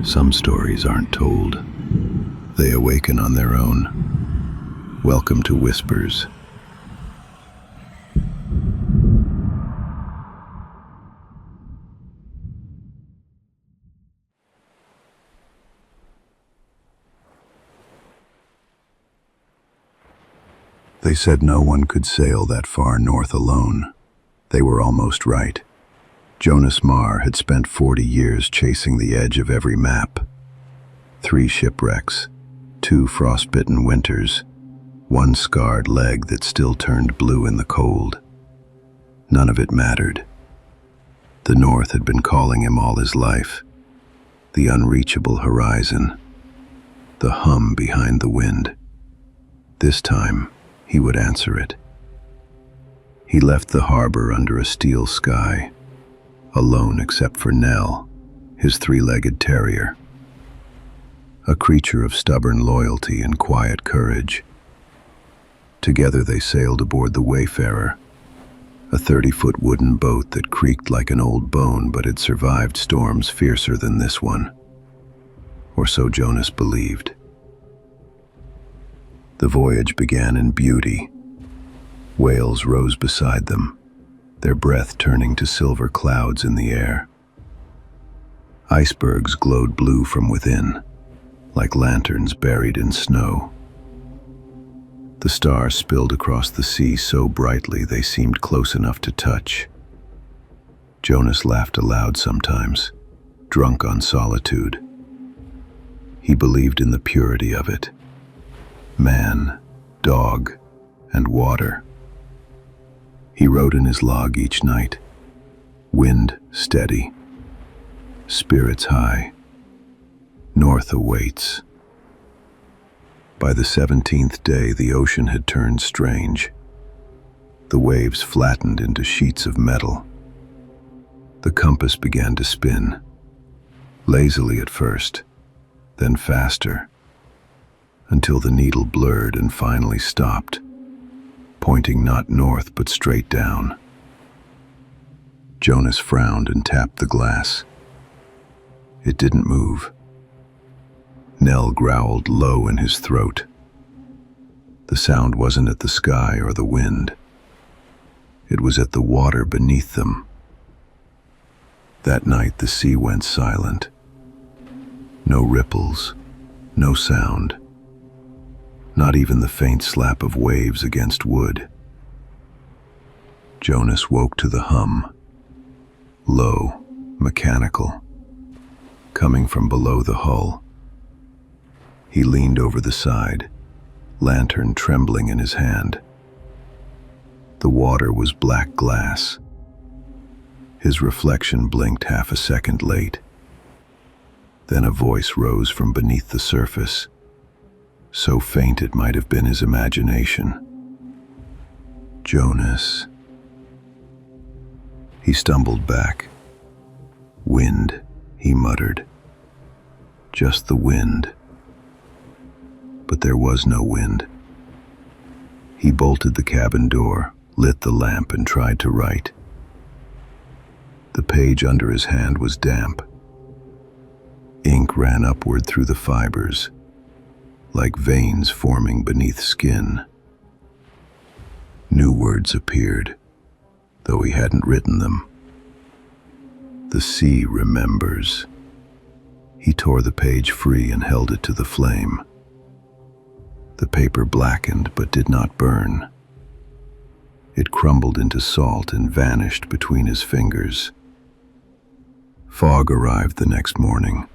Some stories aren't told. They awaken on their own. Welcome to Whispers. They said no one could sail that far north alone. They were almost right. Jonas Marr had spent 40 years chasing the edge of every map. 3 shipwrecks, 2 frostbitten winters, 1 scarred leg that still turned blue in the cold. None of it mattered. The North had been calling him all his life. The unreachable horizon. The hum behind the wind. This time, he would answer it. He left the harbor under a steel sky, alone except for Nell, his 3-legged terrier. A creature of stubborn loyalty and quiet courage. Together they sailed aboard the Wayfarer, a 30-foot wooden boat that creaked like an old bone but had survived storms fiercer than this one. Or so Jonas believed. The voyage began in beauty. Whales rose beside them, their breath turning to silver clouds in the air. Icebergs glowed blue from within, like lanterns buried in snow. The stars spilled across the sea so brightly they seemed close enough to touch. Jonas laughed aloud sometimes, drunk on solitude. He believed in the purity of it. Man, dog, and water. He wrote in his log each night, wind steady, spirits high, north awaits. By the 17th day, the ocean had turned strange. The waves flattened into sheets of metal. The compass began to spin, lazily at first, then faster, until the needle blurred and finally stopped, pointing not north but straight down. Jonas frowned and tapped the glass. It didn't move. Nell growled low in his throat. The sound wasn't at the sky or the wind. It was at the water beneath them. That night the sea went silent. No ripples, no sound. Not even the faint slap of waves against wood. Jonas woke to the hum, low, mechanical, coming from below the hull. He leaned over the side, lantern trembling in his hand. The water was black glass. His reflection blinked half a second late. Then a voice rose from beneath the surface, so faint it might have been his imagination. Jonas. He stumbled back. Wind, he muttered. Just the wind. But there was no wind. He bolted the cabin door, lit the lamp, and tried to write. The page under his hand was damp. Ink ran upward through the fibers, like veins forming beneath skin. New words appeared, though he hadn't written them. The sea remembers. He tore the page free and held it to the flame. The paper blackened but did not burn. It crumbled into salt and vanished between his fingers. Fog arrived the next morning,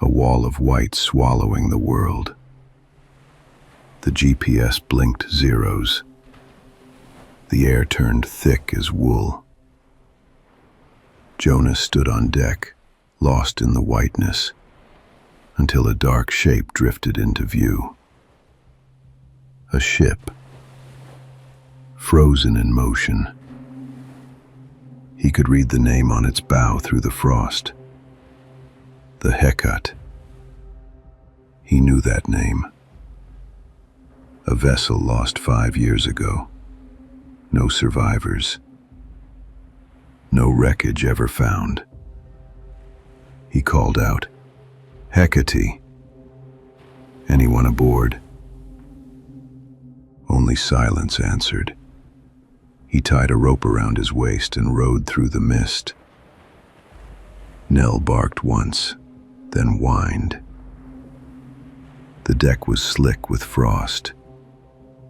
a wall of white swallowing the world. The GPS blinked zeros. The air turned thick as wool. Jonas stood on deck, lost in the whiteness, until a dark shape drifted into view. A ship, frozen in motion. He could read the name on its bow through the frost. The Hecate. He knew that name. A vessel lost 5 years ago. No survivors. No wreckage ever found. He called out, Hecate. Anyone aboard? Only silence answered. He tied a rope around his waist and rode through the mist. Nell barked once, then whined. The deck was slick with frost,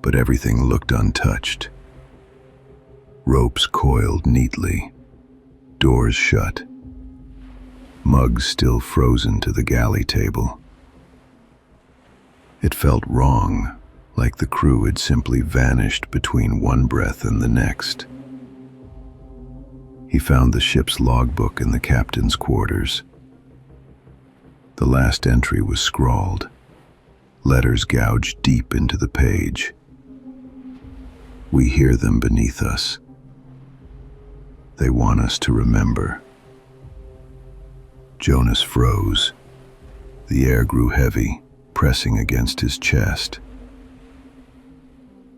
but everything looked untouched. Ropes coiled neatly, doors shut, mugs still frozen to the galley table. It felt wrong, like the crew had simply vanished between one breath and the next. He found the ship's logbook in the captain's quarters. The last entry was scrawled, letters gouged deep into the page. We hear them beneath us. They want us to remember. Jonas froze. The air grew heavy, pressing against his chest.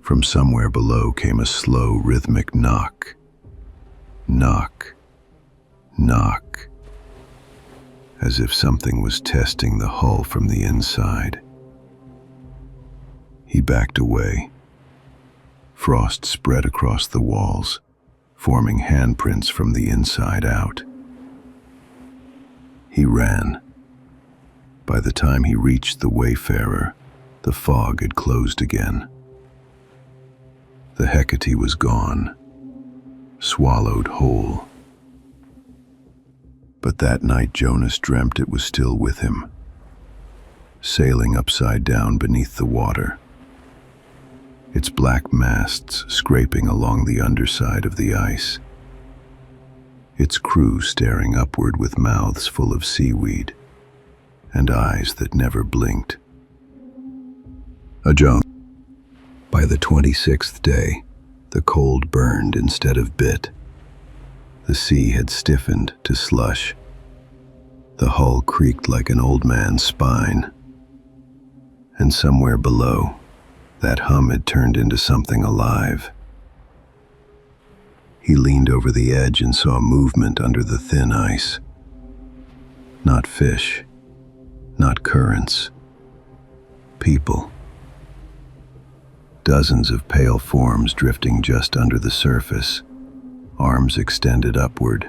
From somewhere below came a slow, rhythmic knock. Knock. Knock. As if something was testing the hull from the inside. He backed away. Frost spread across the walls, forming handprints from the inside out. He ran. By the time he reached the Wayfarer, the fog had closed again. The Hecate was gone, swallowed whole. But that night Jonas dreamt it was still with him, sailing upside down beneath the water, its black masts scraping along the underside of the ice, its crew staring upward with mouths full of seaweed and eyes that never blinked. Jonas. By the 26th day, the cold burned instead of bit. The sea had stiffened to slush. The hull creaked like an old man's spine. And somewhere below, that hum had turned into something alive. He leaned over the edge and saw movement under the thin ice. Not fish, not currents, people. Dozens of pale forms drifting just under the surface, arms extended upward.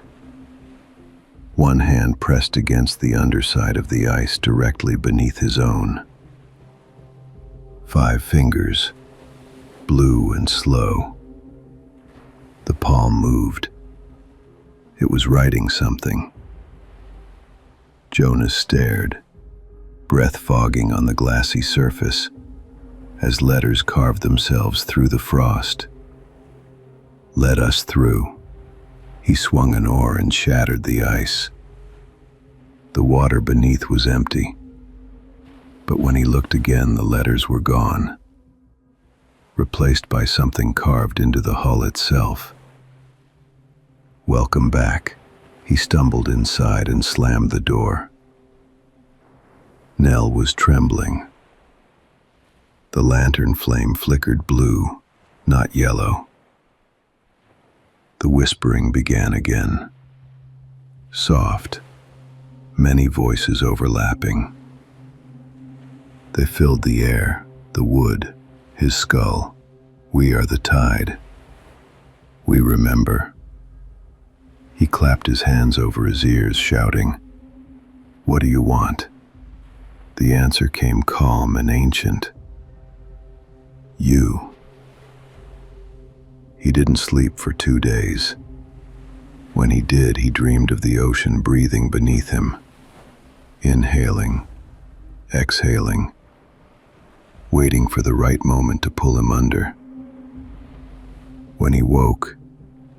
One hand pressed against the underside of the ice directly beneath his own. 5 fingers, blue and slow. The palm moved. It was writing something. Jonas stared, breath fogging on the glassy surface, as letters carved themselves through the frost. Let us through. He swung an oar and shattered the ice. The water beneath was empty, but when he looked again, the letters were gone, replaced by something carved into the hull itself. Welcome back. He stumbled inside and slammed the door. Nell was trembling. The lantern flame flickered blue, not yellow. The whispering began again. Soft, many voices overlapping. They filled the air, the wood, his skull. We are the tide. We remember. He clapped his hands over his ears, shouting, "What do you want?" The answer came calm and ancient. You. He didn't sleep for 2 days. When he did, he dreamed of the ocean breathing beneath him, inhaling, exhaling, waiting for the right moment to pull him under. When he woke,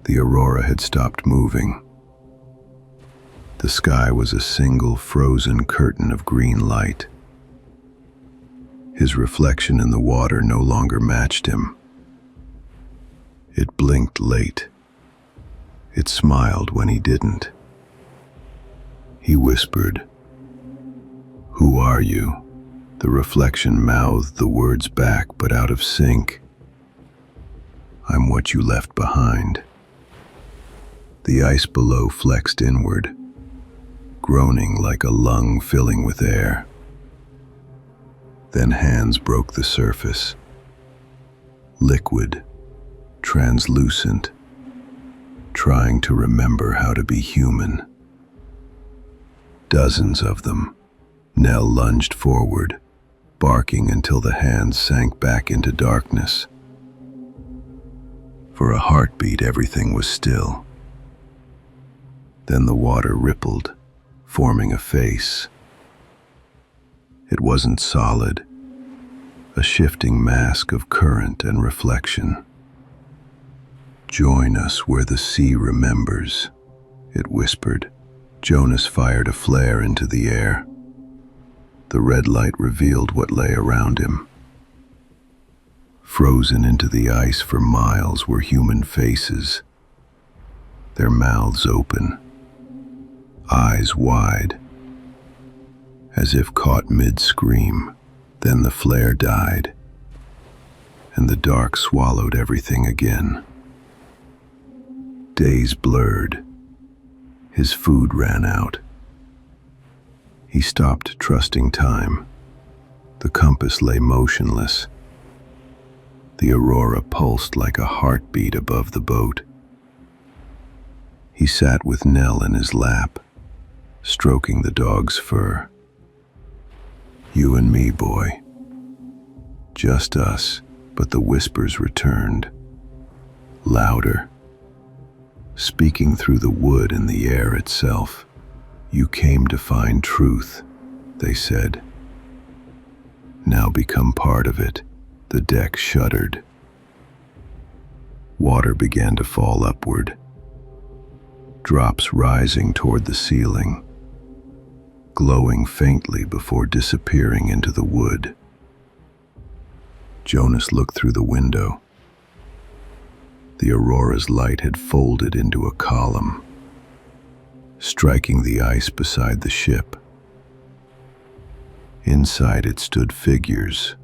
the aurora had stopped moving. The sky was a single frozen curtain of green light. His reflection in the water no longer matched him. It blinked late. It smiled when he didn't. He whispered, "Who are you?" The reflection mouthed the words back, but out of sync. "I'm what you left behind." The ice below flexed inward. groaning like a lung filling with air. Then hands broke the surface. Liquid, translucent, trying to remember how to be human. Dozens of them. Nell lunged forward, barking until the hands sank back into darkness. For a heartbeat, everything was still. Then the water rippled, forming a face. It wasn't solid, a shifting mask of current and reflection. "Join us where the sea remembers," it whispered. Jonas fired a flare into the air. The red light revealed what lay around him. Frozen into the ice for miles were human faces, their mouths open, eyes wide, as if caught mid-scream. Then the flare died, and the dark swallowed everything again. Days blurred. His food ran out. He stopped trusting time. The compass lay motionless. The aurora pulsed like a heartbeat above the boat. He sat with Nell in his lap, stroking the dog's fur. "You and me, boy. Just us," but the whispers returned, louder, speaking through the wood and the air itself. "You came to find truth," they said. "Now become part of it." The deck shuddered. Water began to fall upward, drops rising toward the ceiling, glowing faintly before disappearing into the wood. Jonas looked through the window. The aurora's light had folded into a column, striking the ice beside the ship. Inside it stood figures,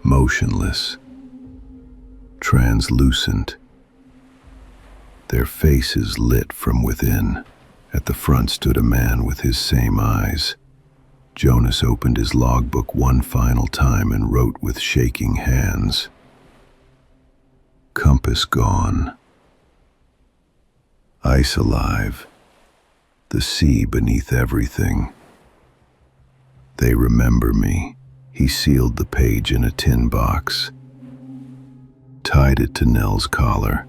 motionless, translucent, their faces lit from within. At the front stood a man with his same eyes. Jonas opened his logbook one final time and wrote with shaking hands. Compass gone. Ice alive. The sea beneath everything. They remember me. He sealed the page in a tin box, tied it to Nell's collar,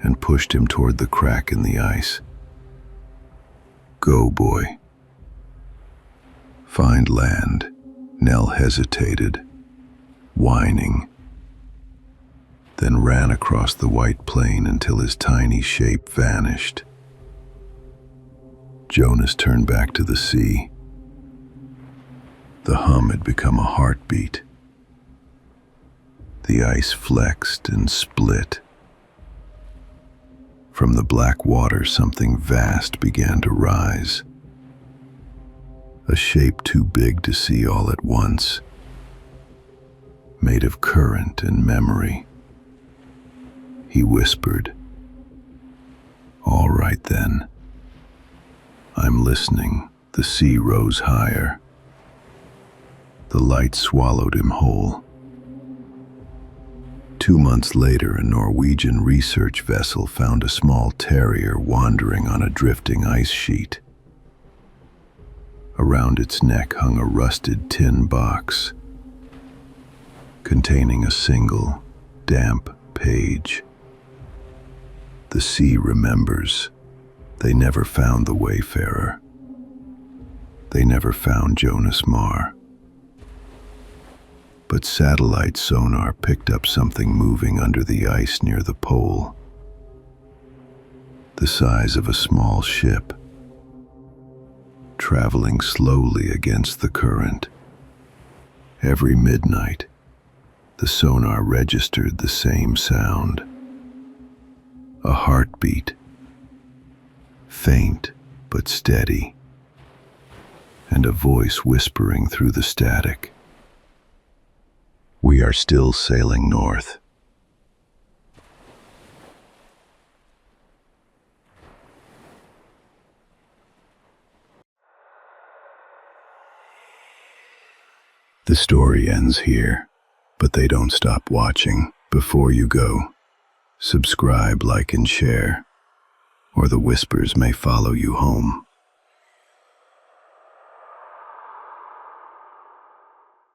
and pushed him toward the crack in the ice. "Go, boy. Find land." Nell hesitated, whining, then ran across the white plain until his tiny shape vanished. Jonas turned back to the sea. The hum had become a heartbeat. The ice flexed and split. From the black water, something vast began to rise. A shape too big to see all at once, made of current and memory. He whispered, "All right then. I'm listening." The sea rose higher. The light swallowed him whole. 2 months later, a Norwegian research vessel found a small terrier wandering on a drifting ice sheet. Around its neck hung a rusted tin box containing a single, damp page. The sea remembers. They never found the wayfarer. They never found Jonas Marr. But satellite sonar picked up something moving under the ice near the pole, the size of a small ship, traveling slowly against the current. Every midnight, the sonar registered the same sound, a heartbeat, faint but steady, and a voice whispering through the static. "We are still sailing north." The story ends here, but they don't stop watching. Before you go, subscribe, like, and share, or the whispers may follow you home.